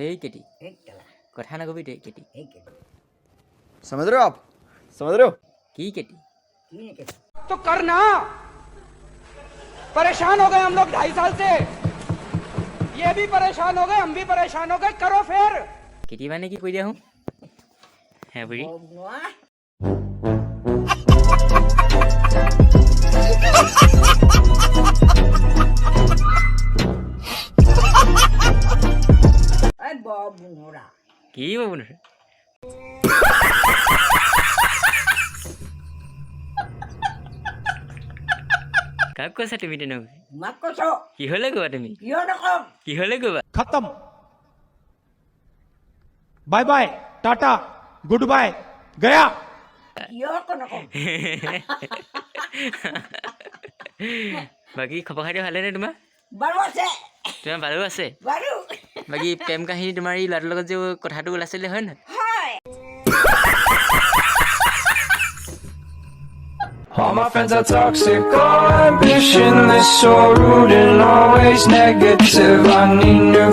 Hey kitty. কথা নকবি তই kitty. समझ रहे हो आप? समझ रहे हो? কি kitty? तो करना परेशान हो गए हम लोग 2.5 साल से ये भी परेशान हो गए हम भी परेशान हो गए करो फिर kitty মানে কি কৈ দিয়া হুঁ হে বুঢ়ী কি বাবুনোৰা কাক কৈছা তুমি তেনেকৈ মাক কৈছো কিহলে গ'বা তুমি কিয় নকম কিহলে গ'বা खत्म bye bye tata goodbye गया কিয় নকম বাকী খবৰ খাতি ভালেনে তোমাৰ বাৰু আছে তোমাৰ বাৰু আছে বাৰু বাকী প্ৰেম কাহিনী তোমাৰ এই ল'ৰাটোৰ লগত যে কথাটো ওলাইছিলে হয় নহয় হয় All my friends are toxic, all ambitionless, so rude and always negative. I need new